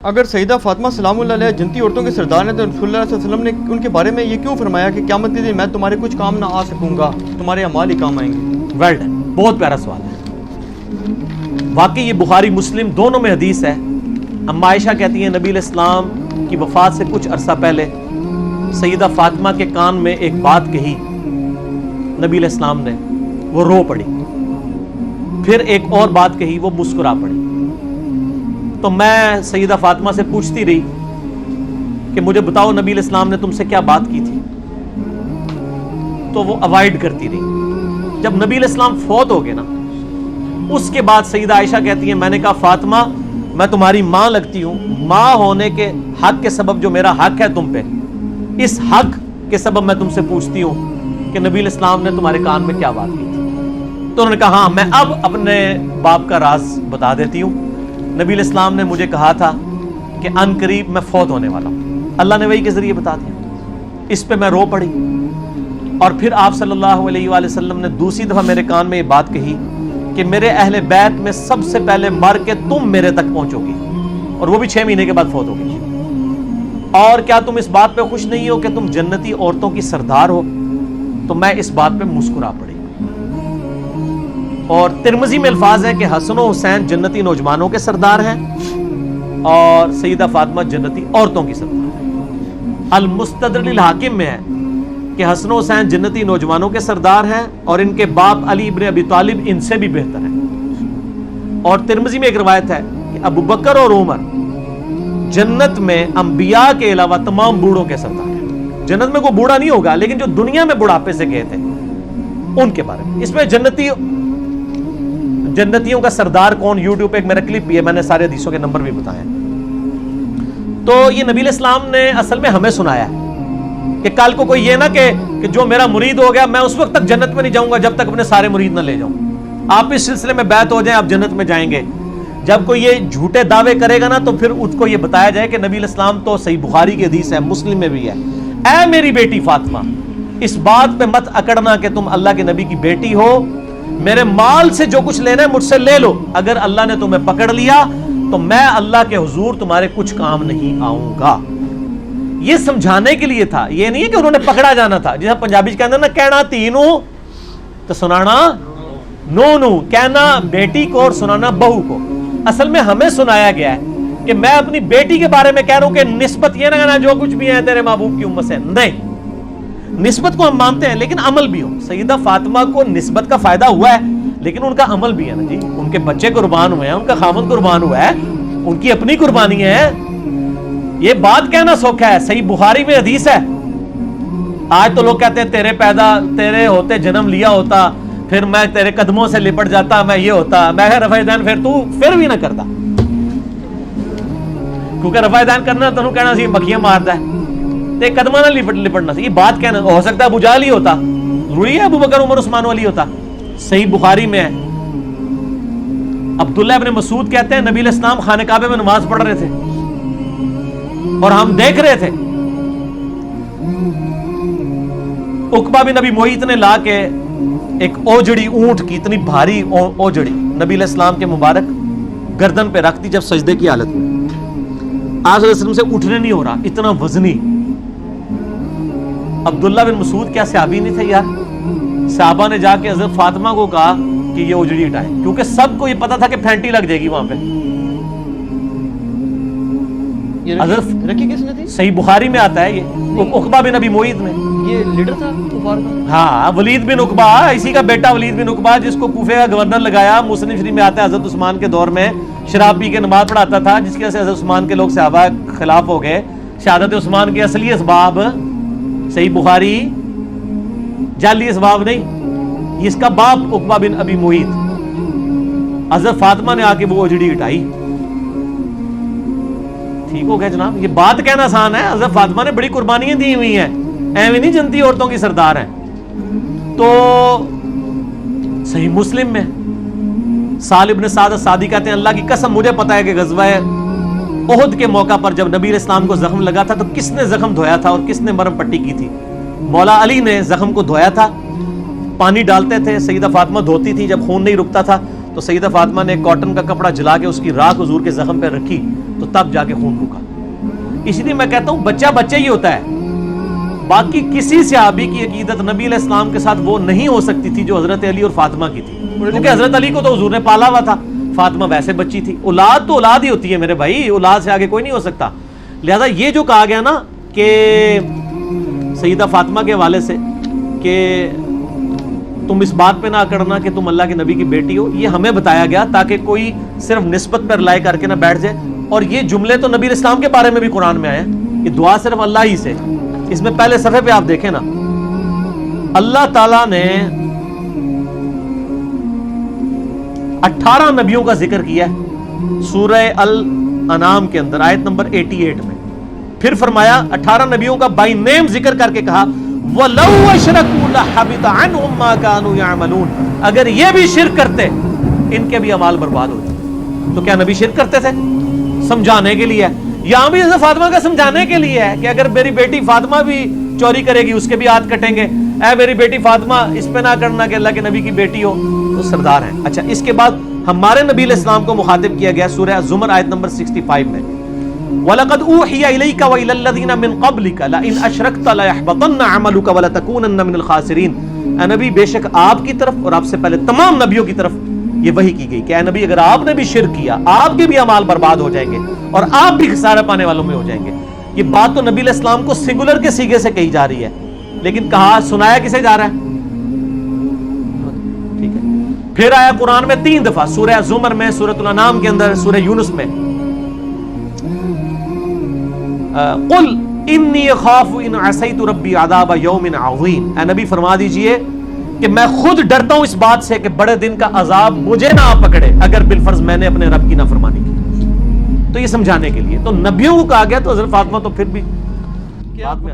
اگر سیدہ فاطمہ سلام اللہ علیہ جنتی عورتوں کے سردار ہیں تو رسول اللہ صلی اللہ علیہ وسلم نے ان کے بارے میں یہ کیوں فرمایا کہ قیامت کے دن میں تمہارے کچھ کام نہ آ سکوں گا، تمہارے اعمال ہی کام آئیں گے؟ ویل ڈن، بہت پیارا سوال ہے۔ واقعی یہ بخاری مسلم دونوں میں حدیث ہے۔ اما عائشہ کہتی ہیں نبی علیہ السلام کی وفات سے کچھ عرصہ پہلے سیدہ فاطمہ کے کان میں ایک بات کہی نبی علیہ السلام نے، وہ رو پڑی، پھر ایک اور بات کہی، وہ مسکرا پڑی۔ تو میں سیدہ فاطمہ سے پوچھتی رہی کہ مجھے بتاؤ نبی علیہ السلام نے تم سے کیا بات کی تھی، تو وہ اوائڈ کرتی رہی۔ جب نبی علیہ السلام فوت ہو گئے نا، اس کے بعد سیدہ عائشہ کہتی ہیں میں نے کہا فاطمہ میں تمہاری ماں لگتی ہوں، ماں ہونے کے حق کے سبب جو میرا حق ہے تم پہ، اس حق کے سبب میں تم سے پوچھتی ہوں کہ نبی علیہ السلام نے تمہارے کان میں کیا بات کی تھی۔ تو انہوں نے کہا ہاں میں اب اپنے باپ کا راز بتا دیتی ہوں، نبی علیہ السلام نے مجھے کہا تھا کہ ان قریب میں فوت ہونے والا ہوں، اللہ نے وحی کے ذریعے بتا دیا۔ اس پہ میں رو پڑی، اور پھر آپ صلی اللہ علیہ وآلہ وسلم نے دوسری دفعہ میرے کان میں یہ بات کہی کہ میرے اہل بیت میں سب سے پہلے مر کے تم میرے تک پہنچو گی، اور وہ بھی 6 مہینے کے بعد فوت ہو گئی۔ اور کیا تم اس بات پہ خوش نہیں ہو کہ تم جنتی عورتوں کی سردار ہو؟ تو میں اس بات پہ مسکرا پڑی۔ اور ترمذی میں الفاظ ہے کہ حسن و حسین جنتی نوجوانوں کے سردار ہیں اور سیدہ فاطمہ جنتی عورتوں کی سردار ہیں۔ المستدرک الحاکم میں ہے کہ حسن و حسین جنتی نوجوانوں کے سردار ہیں اور ان کے باپ علی ابن ابی طالب ان سے بھی بہتر ہیں۔ اور ترمذی میں ایک روایت ہے کہ ابو بکر اور عمر جنت میں انبیاء کے علاوہ تمام بوڑھوں کے سردار ہیں۔ جنت میں کوئی بوڑھا نہیں ہوگا، لیکن جو دنیا میں بڑھاپے سے گئے تھے ان کے بارے میں۔ اس میں جنتیوں کا سردار کون، یوٹیوب پہ ایک میرا کلپ بھی ہے، میں نے سارے حدیثوں کے نمبر بھی بتائے ہیں۔ تو یہ نبی علیہ السلام نے اصل میں ہمیں سنایا ہے کہ کل کو کوئی یہ نہ کہ جو میرا مرید ہو گیا میں اس وقت تک جنت میں نہیں جاؤں گا جب تک اپنے سارے مرید نہ لے جاؤں۔ آپ اس سلسلے میں بیعت ہو جائیں، آپ جنت میں جائیں گے۔ جب کوئی یہ جھوٹے دعوے کرے گا نا تو پھر اس کو یہ بتایا جائے کہ نبی علیہ السلام تو صحیح بخاری کی حدیث ہے، مسلم میں بھی ہے، اے میری بیٹی فاطمہ اس بات پہ مت اکڑنا کہ تم اللہ کے نبی کی بیٹی ہو، میرے مال سے جو کچھ لینا ہے مجھ سے لے لو، اگر اللہ نے تمہیں پکڑ لیا تو میں اللہ کے حضور تمہارے کچھ کام نہیں آؤں گا۔ یہ سمجھانے کے لیے تھا، یہ نہیں ہے کہ انہوں نے پکڑا جانا تھا۔ جیسا پنجابی کہتے ہیں نا کہنا تینوں تو سنانا نو، کہنا بیٹی کو اور سنانا بہو کو۔ اصل میں ہمیں سنایا گیا ہے کہ میں اپنی بیٹی کے بارے میں کہہ رہا ہوں کہ نسبت یہ نہ کہنا جو کچھ بھی ہے تیرے محبوب کی امت سے، نہیں، نسبت کو ہم مانتے ہیں لیکن عمل بھی ہو۔ سیدہ فاطمہ کو نسبت کا فائدہ ہوا ہے لیکن ان کا عمل بھی ہے نا جی، ان کے بچے قربان ہوئے ہیں، ان کا خامد قربان ہوا ہے، ان کی اپنی قربانی ہے۔ یہ بات کہنا سوکھا ہے، صحیح بخاری میں حدیث ہے۔ آج تو لوگ کہتے ہیں تیرے ہوتے جنم لیا ہوتا، پھر میں تیرے قدموں سے لپٹ جاتا، میں یہ ہوتا، میں رفع دین پھر تو پھر بھی نہ کرتا، کیونکہ رفع دین کرنا تو کہنا سی مکھیاں مارتا ہے، تے قدمہ نہ لپٹنا سی۔ یہ بات کہنا ہو سکتا ہے ابو جہل ہی ہوتا، ضروری ہے ابو بکر عمر عثمان والی ہوتا۔ صحیح بخاری میں ہے، عبداللہ ابن مسعود کہتے ہیں نبی علیہ السلام خانہ کعبے میں نماز پڑھ رہے تھے اور ہم دیکھ رہے تھے، عقبہ بن ابی معیط نے لا کے ایک اوجڑی اونٹ کی اتنی بھاری اوجڑی نبی علیہ السلام کے مبارک گردن پہ رکھ دی جب سجدے کی حالت میں، آپ صلی اللہ علیہ وسلم سے اٹھنے نہیں ہو رہا، اتنا وزنی۔ عبداللہ بن مسعود کیا صحابی نہیں تھے یار؟ صحابہ نے جا کے حضرت فاطمہ کو کہا کہ یہ اوجڑی ہٹائیں، کیونکہ سب کو یہ پتا تھا کہ پھینٹی لگ جائے گی وہاں پہ۔ حضرت رکھی کس نے تھی؟ صحیح بخاری میں آتا ہے، یہ عقبہ بن ابی معیط میں، یہ لیڈر تھا کفار کا؟ ہاں، ولید بن عقبہ، اسی کا بیٹا ولید بن عقبہ جس کو کوفے کا گورنر لگایا۔ مسلم شریف میں آتا ہے حضرت عثمان کے دور میں شراب پی کے نماز پڑھاتا تھا، جس کی وجہ سے حضرت عثمان کے لوگ صحابہ خلاف ہو گئے۔ شہادت عثمان کے اصلی اسباب صحیح بخاری، جعلی اسباب نہیں، اس کا باپ عقبہ بن ابی معیط۔ حضرت فاطمہ نے آ کے وہ اوجڑی ہٹائی۔ ٹھیک ہو گیا جناب، یہ بات کہنا آسان ہے، حضرت فاطمہ نے بڑی قربانیاں دی ہوئی ہیں، ایویں نہیں جنتی عورتوں کی سردار ہیں۔ تو صحیح مسلم میں سال ابن سعد السعدی کہتے ہیں اللہ کی قسم مجھے پتا ہے کہ غزوہ احد کے موقع پر جب نبی علیہ السلام کو زخم لگا تھا تو کس نے زخم دھویا تھا اور کس نے مرہم پٹی کی تھی؟ مولا علی نے زخم کو دھویا تھا، پانی ڈالتے تھے، سیدہ فاطمہ دھوتی تھی، جب خون نہیں رکتا تھا تو سیدہ فاطمہ نے کاٹن کا کپڑا جلا کے اس کی راکھ حضور کے زخم پہ رکھی تو تب جا کے خون رکا. اس لیے میں کہتا ہوں بچہ بچہ ہی ہوتا ہے. باقی کسی صحابی کی عقیدت نبی علیہ السلام کے ساتھ وہ نہیں ہو سکتی تھی جو حضرت علی اور فاطمہ کی تھی, کیونکہ حضرت علی کو تو حضور نے پالا ہوا تھا, فاطمہ ویسے بچی تھی. اولاد تو اولاد ہی ہوتی ہے میرے بھائی, اولاد سے آگے کوئی نہیں ہو سکتا. لہذا یہ جو کہا گیا نا کہ سیدہ فاطمہ کے حوالے سے کہ تم اس بات پہ نہ اکڑنا کہ تم اللہ کے نبی کی بیٹی ہو, یہ ہمیں بتایا گیا تاکہ کوئی صرف نسبت پر لائے کر کے نہ بیٹھ جائے. اور یہ جملے تو نبی علیہ السلام کے بارے میں بھی قرآن میں آئے ہیں کہ دعا صرف اللہ ہی سے. اس میں پہلے صفحے پہ آپ دیکھیں نا, اللہ تعالیٰ نے 18 نبیوں کا ذکر کیا ہے سورہ الانعام کے اندر آیت نمبر 88 میں. پھر فرمایا 18 نبیوں کا بائی نیم ذکر کر کے کہا وَلَوْ أَشْرَكُوا لَحَبِطَ عَنْهُمْ مَا كَانُوا يَعْمَلُونَ, اگر یہ بھی شرک کرتے ان کے بھی اعمال برباد ہو جاتے. تو کیا نبی شرک کرتے تھے؟ سمجھانے کے لیے. یہاں بھی حضرت فاطمہ کا سمجھانے کے لیے ہے کہ اگر میری بیٹی فاطمہ بھی چوری کرے گی اس کے بھی ہاتھ کٹیں گے. اے میری بیٹی فاطمہ اس پہ نہ کرنا کہ اللہ کے نبی کی بیٹی ہو, تو سردار ہیں. اچھا, اس کے بعد ہمارے نبی علیہ السلام کو مخاطب کیا گیا سورہ زمر آیت نمبر 65 میں وَلَقَدْ أُوحِيَ إِلَيْكَ وَإِلَى الَّذِينَ مِن قَبْلِكَ لَئِنْ أَشْرَكْتَ لَيَحْبَطَنَّ عَمَلُكَ وَلَتَكُونَنَّ مِنَ الْخَاسِرِينَ. اے نبی بے شک آپ کی طرف اور آپ سے پہلے تمام نبیوں کی طرف یہ وحی کی گئی کہ اے نبی اگر آپ نے بھی شرک کیا آپ کے بھی اعمال برباد ہو جائیں گے اور آپ بھی خسارہ پانے والوں میں ہو جائیں گے. یہ بات تو نبی علیہ السلام کو سنگولر کے صیغے سے کہی جا رہی ہے, لیکن کہا سنایا کسے جا رہا ہے؟ ٹھیک ہے. پھر آیا قرآن میں 3 دفعہ, سورہ زمر میں, سورۃ الانعام کے اندر, سورہ یونس میں, قل انی اخاف ان عصیت ربی عذاب یوم عظیم. اے نبی فرما دیجئے کہ میں خود ڈرتا ہوں اس بات سے کہ بڑے دن کا عذاب مجھے نہ پکڑے اگر بالفرض میں نے اپنے رب کی نافرمانی کی. تو یہ سمجھانے کے لیے تو نبیوں کو کہا گیا, تو حضرت فاطمہ تو پھر بھی بعد میں